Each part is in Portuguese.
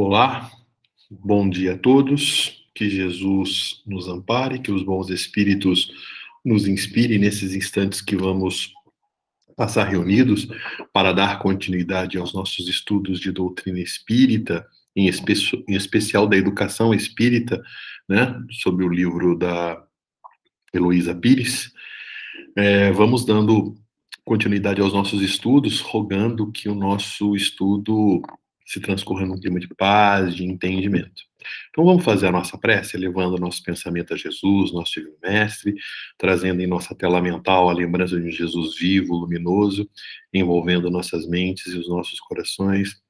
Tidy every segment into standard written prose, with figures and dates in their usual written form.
Olá, bom dia a todos, que Jesus nos ampare, que os bons espíritos nos inspirem nesses instantes que vamos passar reunidos para dar continuidade aos nossos estudos de doutrina espírita, em especial da educação espírita, né, sobre o livro da Heloísa Pires. Vamos dando continuidade aos nossos estudos, rogando que o nosso estudo se transcorra num clima de paz, de entendimento. Então vamos fazer a nossa prece, elevando o nosso pensamento a Jesus, nosso Divino Mestre, trazendo em nossa tela mental a lembrança de um Jesus vivo, luminoso, envolvendo nossas mentes e os nossos corações.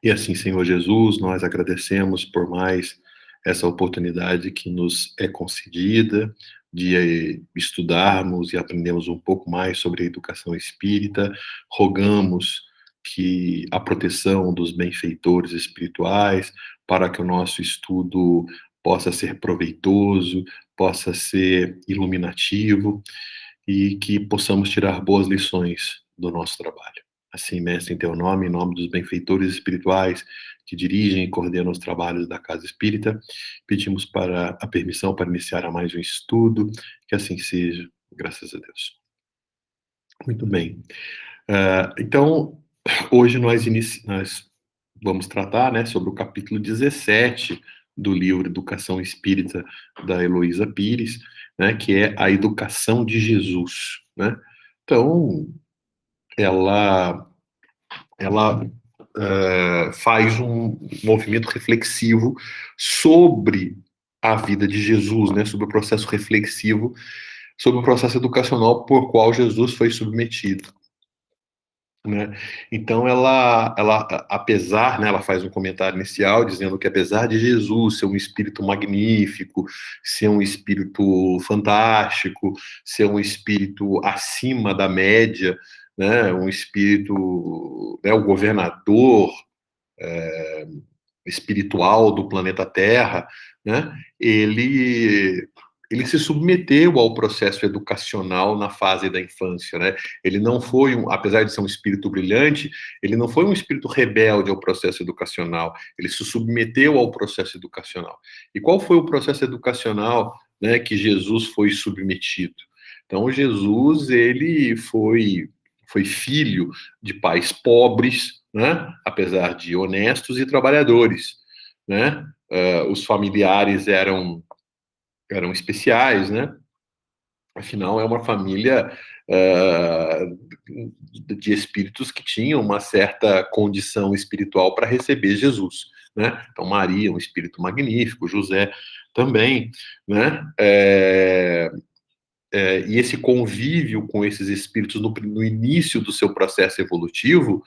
E assim, Senhor Jesus, nós agradecemos por mais essa oportunidade que nos é concedida de estudarmos e aprendermos um pouco mais sobre a educação espírita. Rogamos que a proteção dos benfeitores espirituais, para que o nosso estudo possa ser proveitoso, possa ser iluminativo e que possamos tirar boas lições do nosso trabalho. Assim, mestre, em teu nome, em nome dos benfeitores espirituais que dirigem e coordenam os trabalhos da Casa Espírita, pedimos para a permissão para iniciar a mais um estudo, que assim seja, graças a Deus. Muito bem. Então, hoje nós vamos tratar, né, sobre o capítulo 17 do livro Educação Espírita da Heloísa Pires, né, que é a educação de Jesus, né? Então, ela faz um movimento reflexivo sobre a vida de Jesus, né, sobre o processo reflexivo, sobre o processo educacional por qual Jesus foi submetido, né? Então ela apesar, né, ela faz um comentário inicial dizendo que apesar de Jesus ser um espírito magnífico, ser um espírito fantástico, ser um espírito acima da média, né, um espírito, né, o governador espiritual do planeta Terra, né, ele se submeteu ao processo educacional na fase da infância, né? Ele não foi, apesar de ser um espírito brilhante, ele não foi um espírito rebelde ao processo educacional. Ele se submeteu ao processo educacional. E qual foi o processo educacional, né, que Jesus foi submetido? Então, Jesus, ele foi filho de pais pobres, né? Apesar de honestos e trabalhadores, né? Os familiares eram especiais, né? Afinal, é uma família de espíritos que tinham uma certa condição espiritual para receber Jesus, né? Então, Maria, um espírito magnífico, José também, né? E esse convívio com esses espíritos no início do seu processo evolutivo,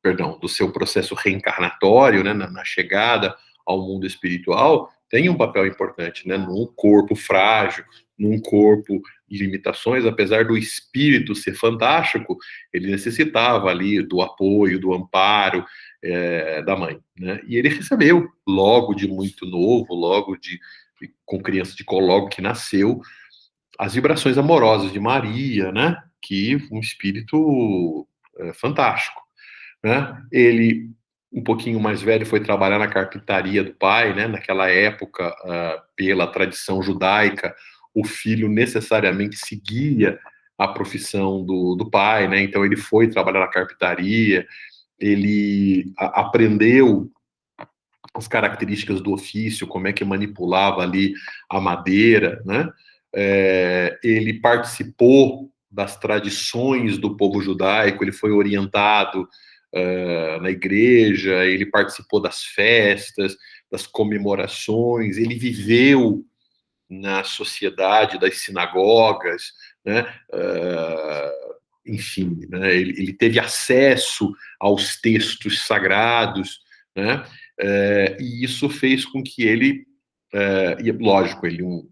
perdão, do seu processo reencarnatório, né, na chegada ao mundo espiritual, tem um papel importante, né, num corpo frágil, num corpo de limitações, apesar do espírito ser fantástico, ele necessitava ali do apoio, do amparo da mãe, né, e ele recebeu logo de muito novo, com criança de colo, logo que nasceu, as vibrações amorosas de Maria, né? Que um espírito fantástico, né? Ele, um pouquinho mais velho, foi trabalhar na carpintaria do pai, né? Naquela época, pela tradição judaica, o filho necessariamente seguia a profissão do pai, né? Então ele foi trabalhar na carpintaria, ele aprendeu as características do ofício, como é que manipulava ali a madeira, né? Ele participou das tradições do povo judaico, ele foi orientado na igreja, ele participou das festas, das comemorações, ele viveu na sociedade das sinagogas, né? Enfim, né? Ele teve acesso aos textos sagrados, né? E isso fez com que ele, e lógico, ele um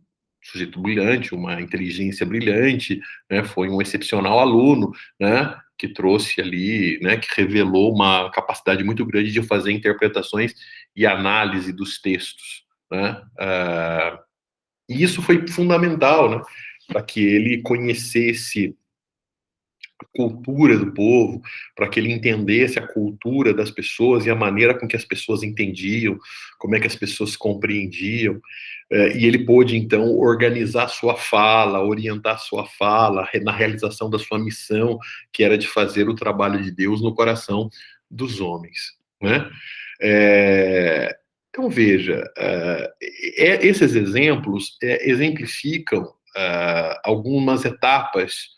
sujeito brilhante, uma inteligência brilhante, né? Foi um excepcional aluno, né? Que trouxe ali, né? Que revelou uma capacidade muito grande de fazer interpretações e análise dos textos, né? E isso foi fundamental, né? Para que ele conhecesse cultura do povo, para que ele entendesse a cultura das pessoas e a maneira com que as pessoas entendiam, como é que as pessoas compreendiam, e ele pôde, então, organizar sua fala, orientar sua fala na realização da sua missão, que era de fazer o trabalho de Deus no coração dos homens, né? Então, veja, esses exemplos exemplificam algumas etapas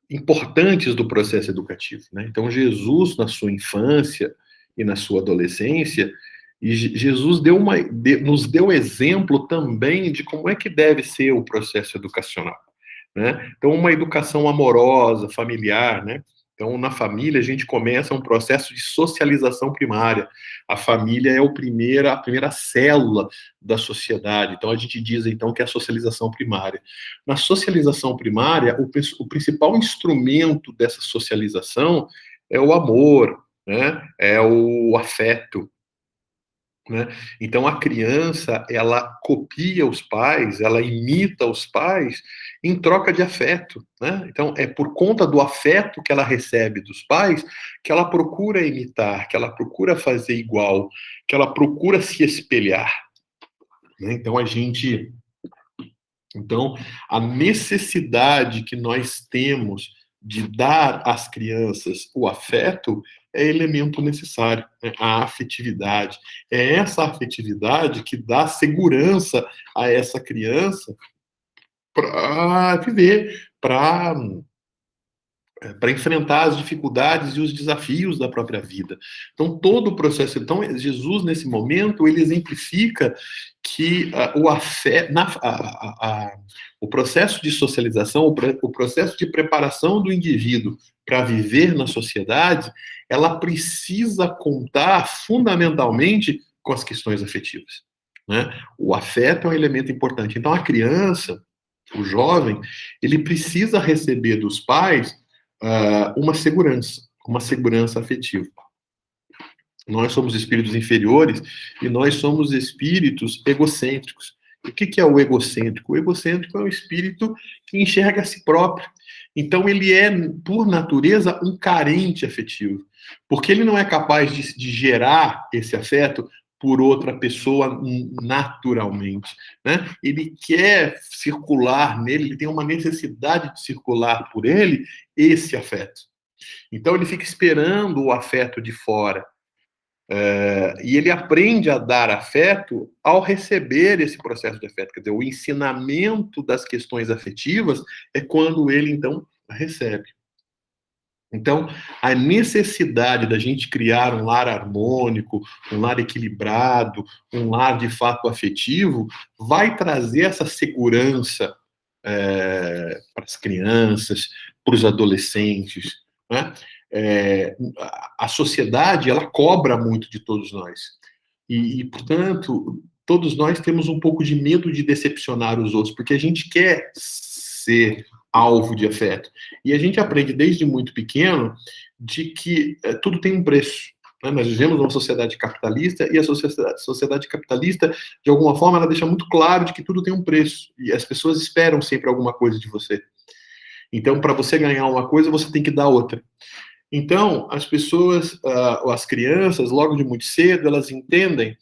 importantes do processo educativo, né? Então, Jesus, na sua infância e na sua adolescência, e Jesus nos deu exemplo também de como é que deve ser o processo educacional, né? Então, uma educação amorosa, familiar, né? Então, na família, a gente começa um processo de socialização primária. A família é a primeira célula da sociedade. Então, a gente diz, então, que é a socialização primária. Na socialização primária, o principal instrumento dessa socialização é o amor, né? É o afeto, né? Então a criança, ela copia os pais, ela imita os pais em troca de afeto, né? Então é por conta do afeto que ela recebe dos pais que ela procura imitar, que ela procura fazer igual, que ela procura se espelhar, né? Então a necessidade que nós temos de dar às crianças o afeto é elemento necessário, né? A afetividade. É essa afetividade que dá segurança a essa criança para viver, para enfrentar as dificuldades e os desafios da própria vida. Então, todo o processo. Então, Jesus, nesse momento, ele exemplifica que o processo de socialização, o processo de preparação do indivíduo para viver na sociedade, ela precisa contar fundamentalmente com as questões afetivas, né? O afeto é um elemento importante. Então, a criança, o jovem, ele precisa receber dos pais uma segurança afetiva. Nós somos espíritos inferiores e nós somos espíritos egocêntricos. O que é o egocêntrico? O egocêntrico é um espírito que enxerga a si próprio. Então, ele é, por natureza, um carente afetivo. Porque ele não é capaz de gerar esse afeto por outra pessoa naturalmente, né? Ele quer circular nele, ele tem uma necessidade de circular por ele esse afeto. Então, ele fica esperando o afeto de fora. E ele aprende a dar afeto ao receber esse processo de afeto. Quer dizer, o ensinamento das questões afetivas é quando ele, então, recebe. Então, a necessidade da gente criar um lar harmônico, um lar equilibrado, um lar de fato afetivo, vai trazer essa segurança para as crianças, para os adolescentes, né? A sociedade, ela cobra muito de todos nós. Portanto, todos nós temos um pouco de medo de decepcionar os outros, porque a gente quer ser alvo de afeto. E a gente aprende desde muito pequeno de que tudo tem um preço. Né? Nós vivemos numa sociedade capitalista e a sociedade capitalista, de alguma forma, ela deixa muito claro de que tudo tem um preço. E as pessoas esperam sempre alguma coisa de você. Então, para você ganhar uma coisa, você tem que dar outra. Então, as pessoas, as crianças, logo de muito cedo, elas entendem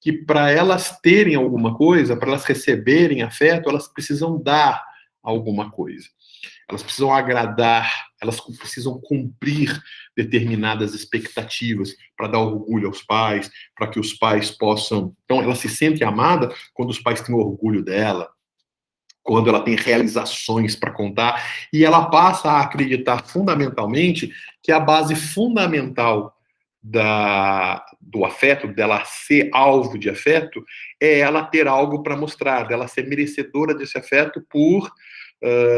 que para elas terem alguma coisa, para elas receberem afeto, elas precisam dar alguma coisa. Elas precisam agradar, elas precisam cumprir determinadas expectativas para dar orgulho aos pais, para que os pais possam... Então, ela se sente amada quando os pais têm orgulho dela, quando ela tem realizações para contar, e ela passa a acreditar fundamentalmente que a base fundamental do afeto, dela ser alvo de afeto, é ela ter algo para mostrar, dela ser merecedora desse afeto por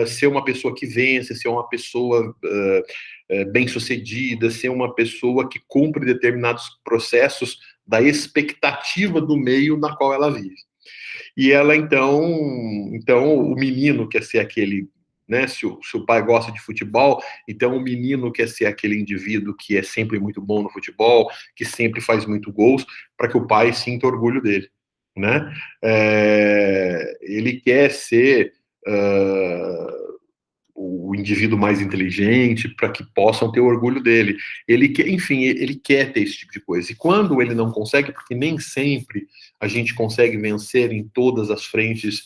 ser uma pessoa que vence, ser uma pessoa bem-sucedida, ser uma pessoa que cumpre determinados processos da expectativa do meio na qual ela vive. E ela, então o menino quer ser aquele, né, se o pai gosta de futebol, então o menino quer ser aquele indivíduo que é sempre muito bom no futebol, que sempre faz muito gols, para que o pai sinta orgulho dele, né? Ele quer ser o indivíduo mais inteligente, para que possam ter orgulho dele. Ele quer, enfim, ele quer ter esse tipo de coisa. E quando ele não consegue, porque nem sempre a gente consegue vencer em todas as frentes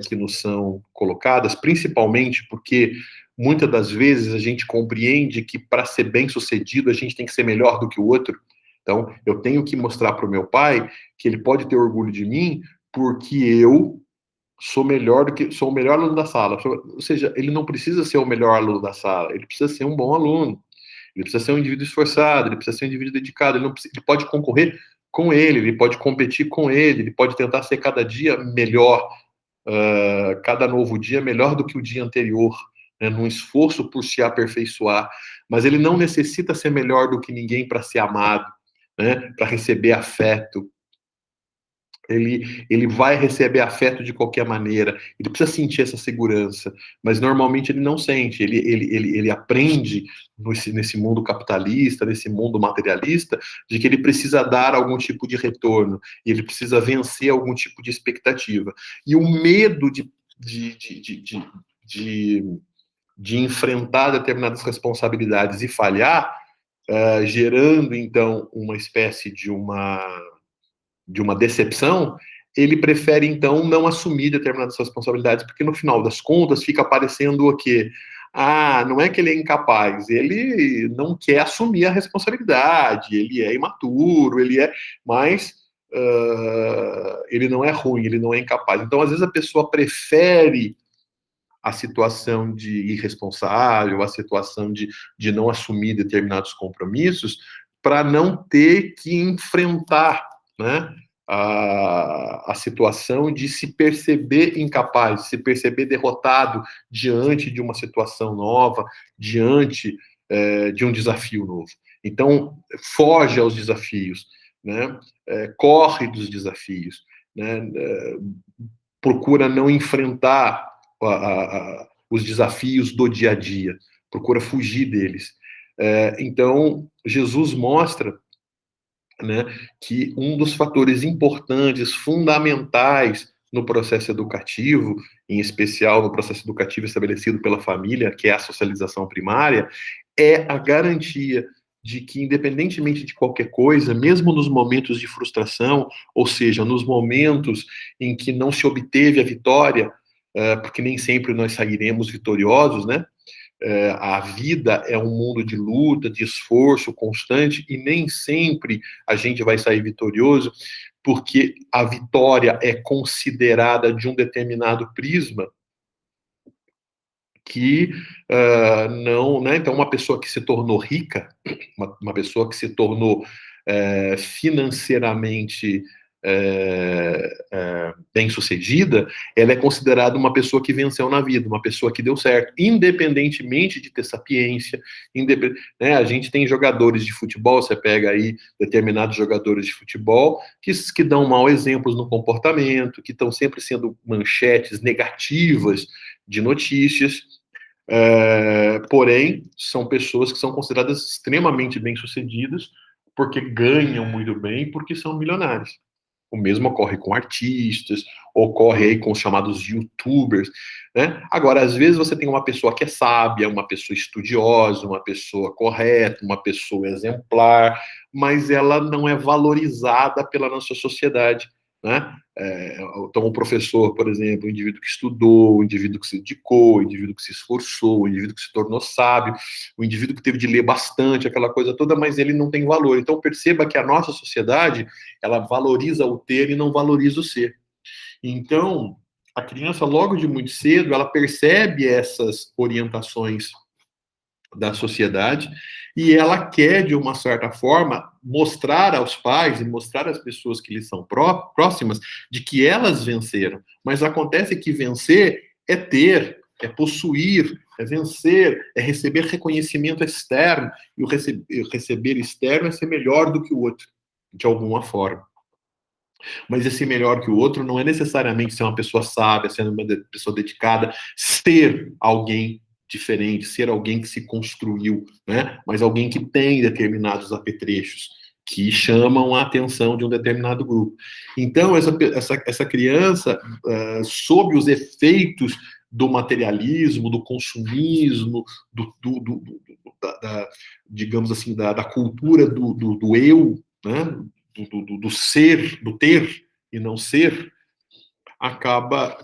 que nos são colocadas, principalmente porque muitas das vezes a gente compreende que para ser bem sucedido a gente tem que ser melhor do que o outro. Então, eu tenho que mostrar para o meu pai que ele pode ter orgulho de mim porque eu sou o melhor aluno da sala. Ou seja, ele não precisa ser o melhor aluno da sala, ele precisa ser um bom aluno. Ele precisa ser um indivíduo esforçado, ele precisa ser um indivíduo dedicado, ele pode concorrer com ele pode competir com ele pode tentar ser cada dia melhor, cada novo dia melhor do que o dia anterior, né, num esforço por se aperfeiçoar. Mas ele não necessita ser melhor do que ninguém para ser amado, né, para receber afeto. Ele vai receber afeto de qualquer maneira, ele precisa sentir essa segurança, mas normalmente ele não sente, ele aprende nesse mundo capitalista, nesse mundo materialista, de que ele precisa dar algum tipo de retorno, e ele precisa vencer algum tipo de expectativa. E o medo de enfrentar determinadas responsabilidades e falhar, gerando então uma espécie de uma decepção, ele prefere, então, não assumir determinadas responsabilidades, porque no final das contas fica parecendo o quê? Não é que ele é incapaz, ele não quer assumir a responsabilidade, ele é imaturo, mas ele não é ruim, ele não é incapaz. Então, às vezes, a pessoa prefere a situação de irresponsável, a situação de não assumir determinados compromissos, para não ter que enfrentar, né, a situação de se perceber incapaz, de se perceber derrotado diante de uma situação nova, diante de um desafio novo. Então, foge aos desafios, né, corre dos desafios, né, procura não enfrentar os desafios do dia a dia, procura fugir deles. Então, Jesus mostra, né, que um dos fatores importantes, fundamentais no processo educativo, em especial no processo educativo estabelecido pela família, que é a socialização primária, é a garantia de que, independentemente de qualquer coisa, mesmo nos momentos de frustração, ou seja, nos momentos em que não se obteve a vitória, porque nem sempre nós sairemos vitoriosos, né? A vida é um mundo de luta, de esforço constante, e nem sempre a gente vai sair vitorioso, porque a vitória é considerada de um determinado prisma que não, né? Então, uma pessoa que se tornou rica, uma pessoa que se tornou financeiramente bem-sucedida, ela é considerada uma pessoa que venceu na vida, uma pessoa que deu certo, independentemente de ter sapiência, né? A gente tem jogadores de futebol, você pega aí determinados jogadores de futebol que dão mau exemplos no comportamento, que estão sempre sendo manchetes negativas de notícias, porém, são pessoas que são consideradas extremamente bem-sucedidas porque ganham muito bem, porque são milionários. O mesmo ocorre com artistas, ocorre aí com os chamados youtubers, né? Agora, às vezes você tem uma pessoa que é sábia, uma pessoa estudiosa, uma pessoa correta, uma pessoa exemplar, mas ela não é valorizada pela nossa sociedade, né? Então, o professor, por exemplo, o indivíduo que estudou, o indivíduo que se dedicou, o indivíduo que se esforçou, o indivíduo que se tornou sábio, o indivíduo que teve de ler bastante, aquela coisa toda, mas ele não tem valor. Então, perceba que a nossa sociedade, ela valoriza o ter e não valoriza o ser. Então, a criança, logo de muito cedo, ela percebe essas orientações da sociedade e ela quer, de uma certa forma, mostrar aos pais e mostrar às pessoas que lhes são próximas de que elas venceram. Mas acontece que vencer é ter, é possuir, é vencer, é receber reconhecimento externo, e o receber externo é ser melhor do que o outro, de alguma forma. Mas esse melhor que o outro não é necessariamente ser uma pessoa sábia, ser uma pessoa dedicada, ser alguém diferente, ser alguém que se construiu, né? Mas alguém que tem determinados apetrechos que chamam a atenção de um determinado grupo. Então, essa criança, sob os efeitos do materialismo, do consumismo, digamos assim, da cultura do eu, né? do ser, do ter e não ser, acaba,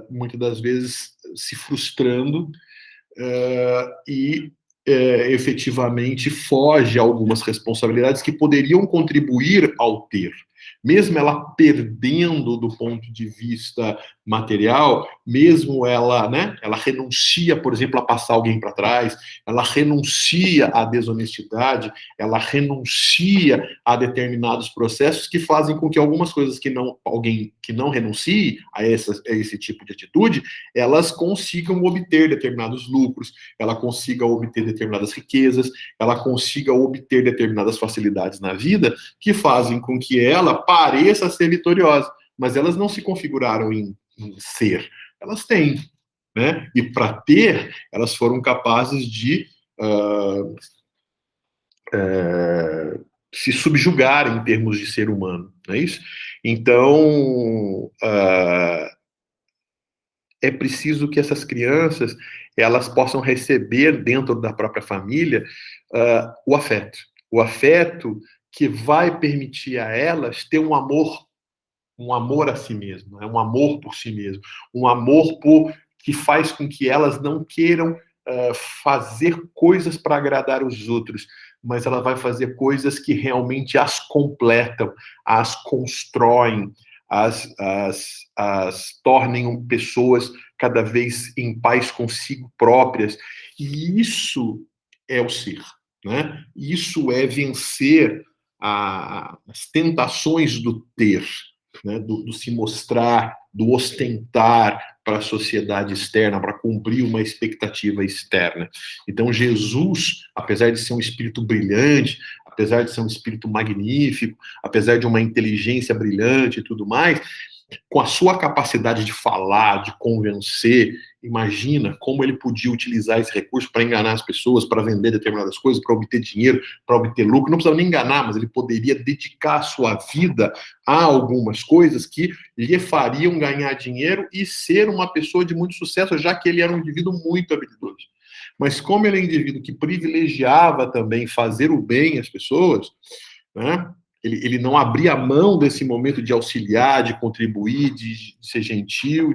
muitas das vezes, se frustrando e efetivamente foge a algumas responsabilidades que poderiam contribuir ao ter. Mesmo ela perdendo do ponto de vista material, mesmo ela, né, ela renuncia, por exemplo, a passar alguém para trás, ela renuncia à desonestidade, ela renuncia a determinados processos que fazem com que algumas coisas que não, alguém que não renuncie a esse tipo de atitude, elas consigam obter determinados lucros, ela consiga obter determinadas riquezas, ela consiga obter determinadas facilidades na vida que fazem com que ela pareça ser vitoriosa, mas elas não se configuraram em ser, elas têm, né? E para ter, elas foram capazes de se subjugar em termos de ser humano, não é isso? Então, é preciso que essas crianças elas possam receber dentro da própria família o afeto que vai permitir a elas ter um amor a si mesmo, né? Um amor por si mesmo, um amor que faz com que elas não queiram fazer coisas para agradar os outros, mas ela vai fazer coisas que realmente as completam, as constroem, as tornem pessoas cada vez em paz consigo próprias. E isso é o ser, né? Isso é vencer as tentações do ter, né? do se mostrar, do ostentar para a sociedade externa, para cumprir uma expectativa externa. Então, Jesus, apesar de ser um espírito brilhante, apesar de ser um espírito magnífico, apesar de uma inteligência brilhante e tudo mais, com a sua capacidade de falar, de convencer, imagina como ele podia utilizar esse recurso para enganar as pessoas, para vender determinadas coisas, para obter dinheiro, para obter lucro. Não precisava nem enganar, mas ele poderia dedicar a sua vida a algumas coisas que lhe fariam ganhar dinheiro e ser uma pessoa de muito sucesso, já que ele era um indivíduo muito habilidoso. Mas como ele é um indivíduo que privilegiava também fazer o bem às pessoas, né? Ele não abria mão desse momento de auxiliar, de contribuir, de ser gentil.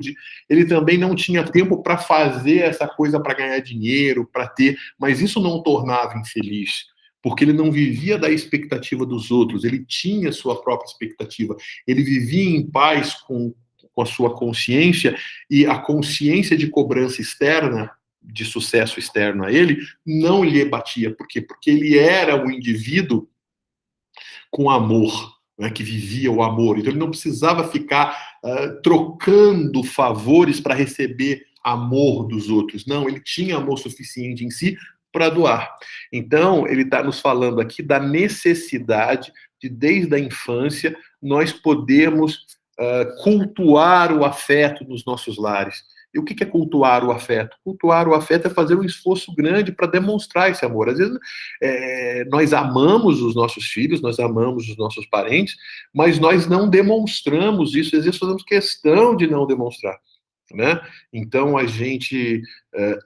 Ele também não tinha tempo para fazer essa coisa para ganhar dinheiro, para ter, mas isso não o tornava infeliz, porque ele não vivia da expectativa dos outros, ele tinha sua própria expectativa, ele vivia em paz com a sua consciência, e a consciência de cobrança externa, de sucesso externo a ele, não lhe batia. Por quê? Porque ele era um indivíduo com amor, né, que vivia o amor. Então ele não precisava ficar trocando favores para receber amor dos outros. Não, ele tinha amor suficiente em si para doar. Então ele está nos falando aqui da necessidade de, desde a infância, nós podermos cultuar o afeto nos nossos lares. E o que é cultuar o afeto? Cultuar o afeto é fazer um esforço grande para demonstrar esse amor. Às vezes, nós amamos os nossos filhos, nós amamos os nossos parentes, mas nós não demonstramos isso, às vezes fazemos questão de não demonstrar, né? Então, a gente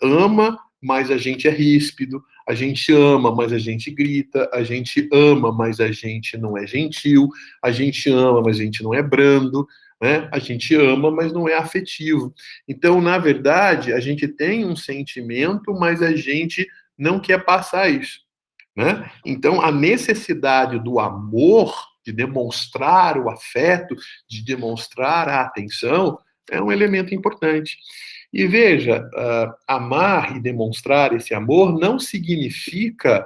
ama, mas a gente é ríspido, a gente ama, mas a gente grita, a gente ama, mas a gente não é gentil, a gente ama, mas a gente não é brando, né? A gente ama, mas não é afetivo. Então, na verdade, a gente tem um sentimento, mas a gente não quer passar isso, né? Então, a necessidade do amor, de demonstrar o afeto, de demonstrar a atenção, é um elemento importante. E veja, amar e demonstrar esse amor não significa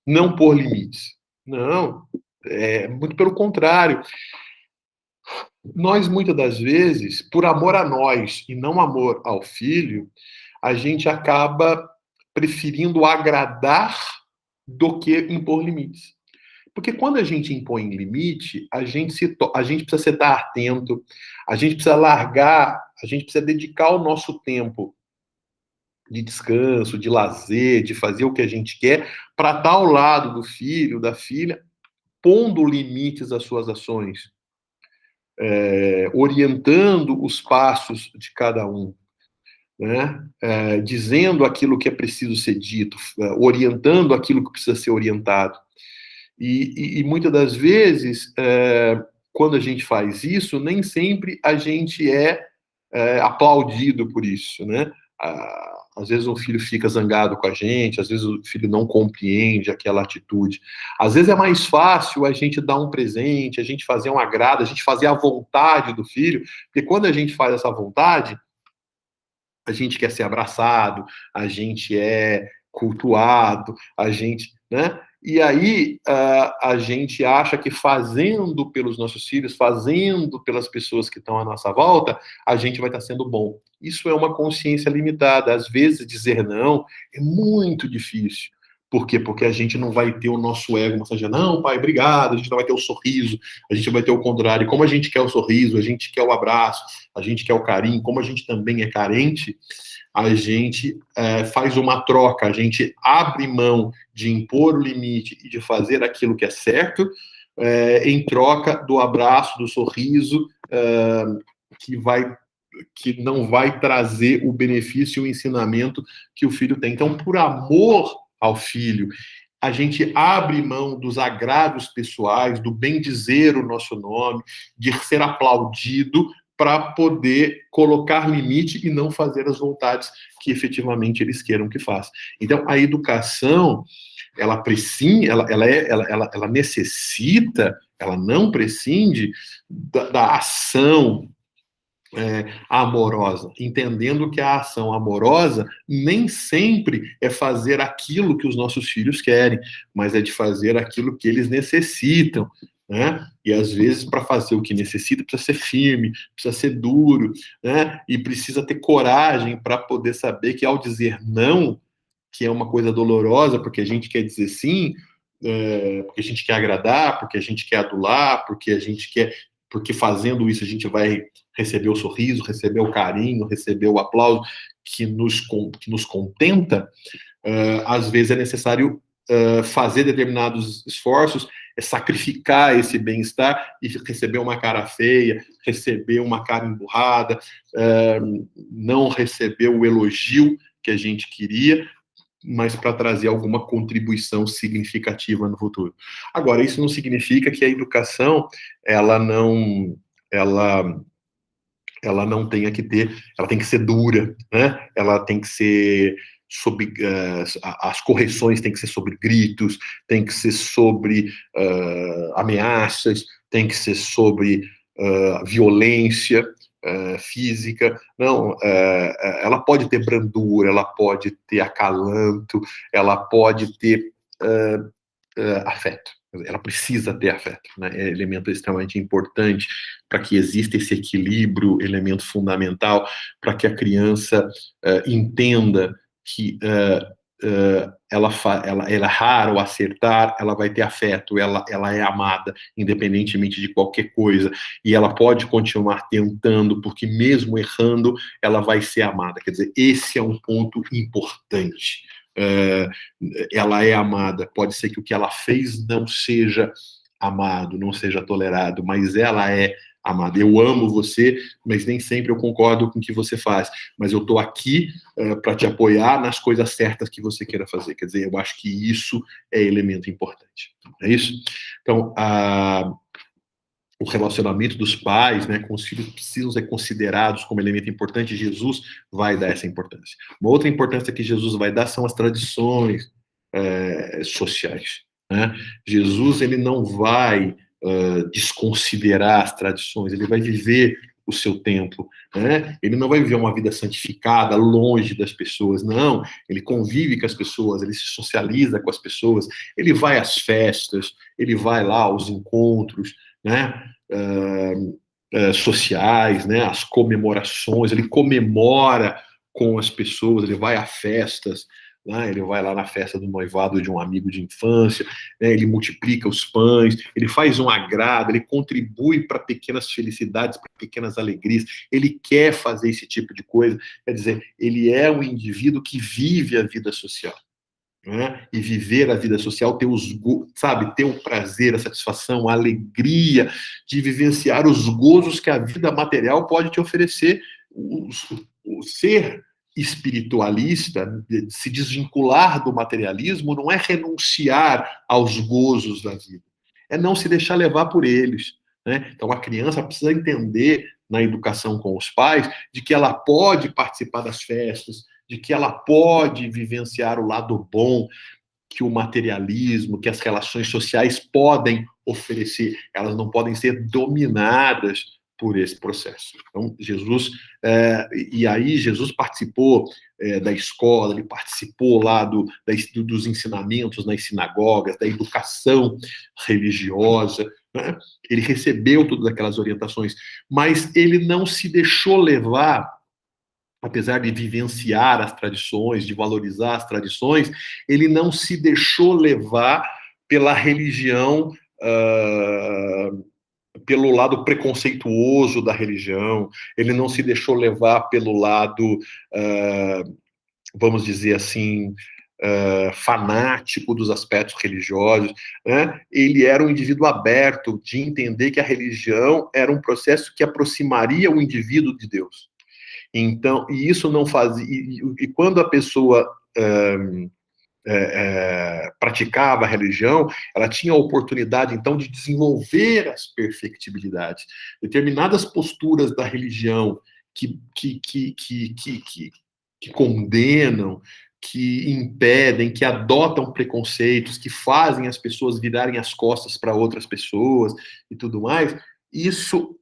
não pôr limites. Não, muito pelo contrário. Nós, muitas das vezes, por amor a nós e não amor ao filho, a gente acaba preferindo agradar do que impor limites. Porque quando a gente impõe limite, a gente precisa estar atento, a gente precisa largar, a gente precisa dedicar o nosso tempo de descanso, de lazer, de fazer o que a gente quer, para estar ao lado do filho, da filha, pondo limites às suas ações, orientando os passos de cada um. né? Dizendo aquilo que é preciso ser dito, orientando aquilo que precisa ser orientado. E muitas das vezes, quando a gente faz isso, nem sempre a gente é aplaudido por isso, né? Às vezes o filho fica zangado com a gente, às vezes o filho não compreende aquela atitude. Às vezes é mais fácil a gente dar um presente, a gente fazer um agrado, a gente fazer a vontade do filho, porque quando a gente faz essa vontade, a gente quer ser abraçado, a gente é cultuado, a gente, né? E aí a gente acha que fazendo pelos nossos filhos, fazendo pelas pessoas que estão à nossa volta, a gente vai estar sendo bom. Isso é uma consciência limitada. Às vezes dizer não é muito difícil. Por quê? Porque a gente não vai ter o nosso ego massageando. Não, pai, obrigado. A gente não vai ter o sorriso. A gente vai ter o contrário. Como a gente quer o sorriso, a gente quer o abraço, a gente quer o carinho. Como a gente também é carente, a gente faz uma troca. A gente abre mão de impor o limite e de fazer aquilo que é certo, em troca do abraço, do sorriso, que não vai trazer o benefício e o ensinamento que o filho tem. Então, por amor ao filho, a gente abre mão dos agrados pessoais, do bem dizer o nosso nome, de ser aplaudido para poder colocar limite e não fazer as vontades que efetivamente eles queiram que faça. Então, a educação, ela necessita, ela não prescinde da ação amorosa, entendendo que a ação amorosa nem sempre é fazer aquilo que os nossos filhos querem, mas é de fazer aquilo que eles necessitam, né? E às vezes, para fazer o que necessita, precisa ser firme, precisa ser duro, né? E precisa ter coragem para poder saber que ao dizer não, que é uma coisa dolorosa, porque a gente quer dizer sim, porque a gente quer agradar, porque a gente quer adular, porque fazendo isso a gente vai receber o sorriso, receber o carinho, receber o aplauso que nos contenta. Às vezes é necessário fazer determinados esforços, sacrificar esse bem-estar e receber uma cara feia, receber uma cara emburrada, não receber o elogio que a gente queria, mas para trazer alguma contribuição significativa no futuro. Agora, isso não significa que a educação ela ela não tenha que ter, ela tem que ser dura, né? Ela tem que ser sobre as correções tem que ser sobre gritos, tem que ser sobre ameaças, tem que ser sobre violência física. Não, ela pode ter brandura, ela pode ter acalanto, ela pode ter afeto. Ela precisa ter afeto, né? É elemento extremamente importante para que exista esse equilíbrio, elemento fundamental para que a criança entenda que ela errar ou acertar, ela vai ter afeto, ela é amada, independentemente de qualquer coisa, e ela pode continuar tentando, porque mesmo errando, ela vai ser amada. Quer dizer, esse é um ponto importante. Ela é amada. Pode ser que o que ela fez não seja amado, não seja tolerado, mas ela é amada. Eu amo você, mas nem sempre eu concordo com o que você faz. Mas eu estou aqui para te apoiar nas coisas certas que você queira fazer. Quer dizer, eu acho que isso é elemento importante. É isso? Então, o relacionamento dos pais, né, com os filhos precisam ser considerados como elemento importante. Jesus vai dar essa importância. Uma outra importância que Jesus vai dar são as tradições sociais, né? Jesus ele não vai desconsiderar as tradições, ele vai viver o seu tempo, né? Ele não vai viver uma vida santificada longe das pessoas, não. Ele convive com as pessoas, ele se socializa com as pessoas, ele vai às festas, ele vai lá aos encontros, né? Sociais, né? As comemorações, ele comemora com as pessoas, ele vai a festas, né? Ele vai lá na festa do noivado de um amigo de infância, né? Ele multiplica os pães, ele faz um agrado, ele contribui para pequenas felicidades, para pequenas alegrias, ele quer fazer esse tipo de coisa, quer dizer, ele é um indivíduo que vive a vida social. Né? E viver a vida social, ter o prazer, a satisfação, a alegria de vivenciar os gozos que a vida material pode te oferecer, o ser espiritualista, se desvincular do materialismo, não é renunciar aos gozos da vida, é não se deixar levar por eles, né? Então a criança precisa entender na educação com os pais de que ela pode participar das festas, de que ela pode vivenciar o lado bom que o materialismo, que as relações sociais podem oferecer, elas não podem ser dominadas por esse processo. Então, Jesus, e aí Jesus participou da escola, ele participou lá dos ensinamentos nas sinagogas, da educação religiosa, né? Ele recebeu todas aquelas orientações, mas ele não se deixou levar, apesar de vivenciar as tradições, de valorizar as tradições, ele não se deixou levar pela religião, pelo lado preconceituoso da religião, ele não se deixou levar pelo lado, vamos dizer assim, fanático dos aspectos religiosos, né? Ele era um indivíduo aberto de entender que a religião era um processo que aproximaria o indivíduo de Deus. Então, e isso não fazia. E quando a pessoa praticava a religião, ela tinha a oportunidade, então, de desenvolver as perfectibilidades. Determinadas posturas da religião que condenam, que impedem, que adotam preconceitos, que fazem as pessoas virarem as costas para outras pessoas e tudo mais, isso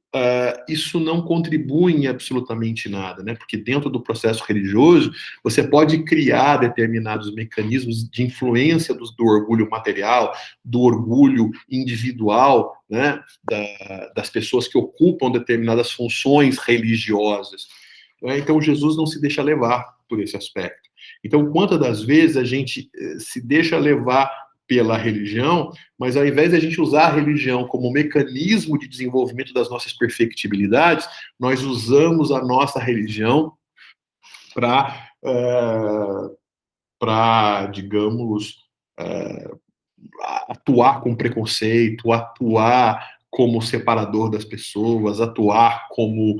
não contribui em absolutamente nada, né? Porque dentro do processo religioso, você pode criar determinados mecanismos de influência do orgulho material, do orgulho individual, né? Das pessoas que ocupam determinadas funções religiosas. Então, Jesus não se deixa levar por esse aspecto. Então, quantas das vezes a gente se deixa levar pela religião, mas ao invés de a gente usar a religião como mecanismo de desenvolvimento das nossas perfectibilidades, nós usamos a nossa religião para, digamos, atuar com preconceito, atuar como separador das pessoas, atuar como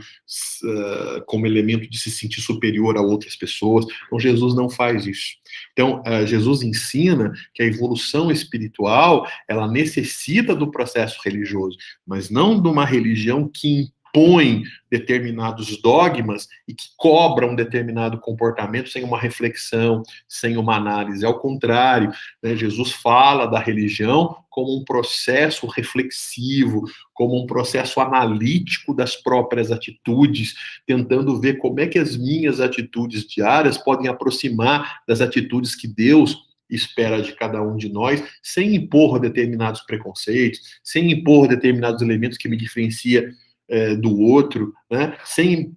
elemento de se sentir superior a outras pessoas. Então, Jesus não faz isso. Então, Jesus ensina que a evolução espiritual, ela necessita do processo religioso, mas não de uma religião que impõe determinados dogmas e que cobra um determinado comportamento sem uma reflexão, sem uma análise. Ao contrário, né, Jesus fala da religião como um processo reflexivo, como um processo analítico das próprias atitudes, tentando ver como é que as minhas atitudes diárias podem aproximar das atitudes que Deus espera de cada um de nós, sem impor determinados preconceitos, sem impor determinados elementos que me diferenciam do outro, né? Sem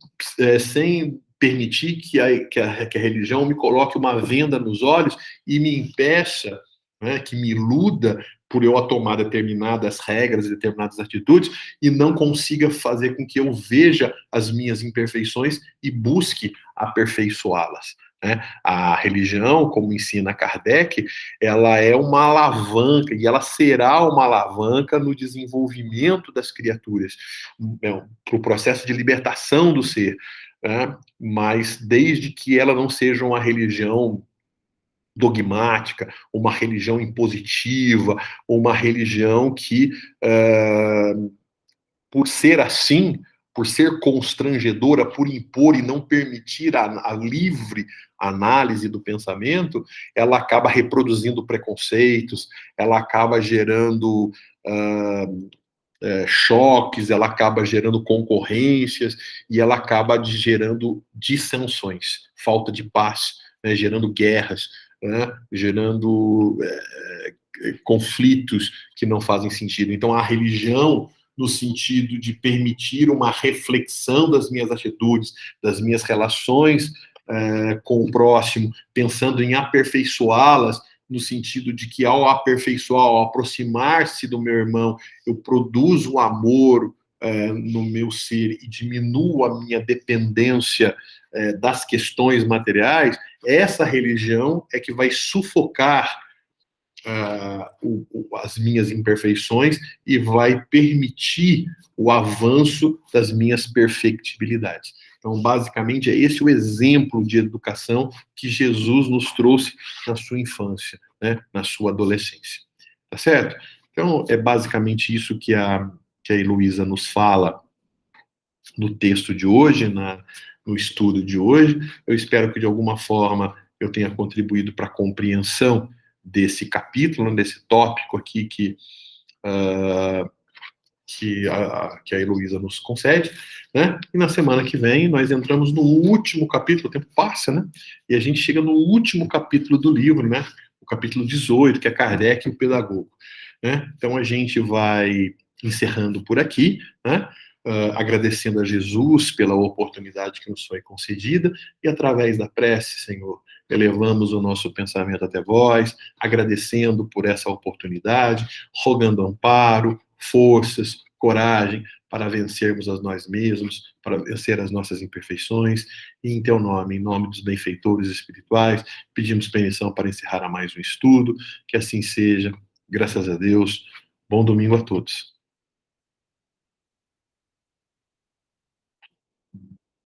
permitir que a religião me coloque uma venda nos olhos e me impeça, né, que me iluda por eu tomar determinadas regras, determinadas atitudes, e não consiga fazer com que eu veja as minhas imperfeições e busque aperfeiçoá-las. Né? A religião, como ensina Kardec, ela é uma alavanca, e ela será uma alavanca no desenvolvimento das criaturas, para o processo de libertação do ser, né? Mas desde que ela não seja uma religião dogmática, uma religião impositiva, uma religião que, por ser assim, por ser constrangedora, por impor e não permitir a livre análise do pensamento, ela acaba reproduzindo preconceitos, ela acaba gerando choques, ela acaba gerando concorrências e ela acaba gerando dissensões, falta de paz, né, gerando guerras, né, gerando conflitos que não fazem sentido. Então, a religião, no sentido de permitir uma reflexão das minhas atitudes, das minhas relações com o próximo, pensando em aperfeiçoá-las, no sentido de que ao aperfeiçoar, ao aproximar-se do meu irmão, eu produzo amor no meu ser e diminuo a minha dependência das questões materiais, essa religião é que vai sufocar as minhas imperfeições e vai permitir o avanço das minhas perfectibilidades. Então, basicamente, é esse o exemplo de educação que Jesus nos trouxe na sua infância, né, na sua adolescência. Tá certo? Então, é basicamente isso que a Heloísa nos fala no texto de hoje, no estudo de hoje. Eu espero que, de alguma forma, eu tenha contribuído para a compreensão desse capítulo, desse tópico aqui que a Heloísa nos concede, né? E na semana que vem nós entramos no último capítulo, o tempo passa, né? E a gente chega no último capítulo do livro, né? O capítulo 18, que é Kardec e o Pedagogo, né? Então a gente vai encerrando por aqui, né? Agradecendo a Jesus pela oportunidade que nos foi concedida e através da prece, Senhor, elevamos o nosso pensamento até vós, agradecendo por essa oportunidade, rogando amparo, forças, coragem para vencermos a nós mesmos, para vencer as nossas imperfeições, e em teu nome, em nome dos benfeitores espirituais, pedimos permissão para encerrar a mais um estudo, que assim seja, graças a Deus, bom domingo a todos.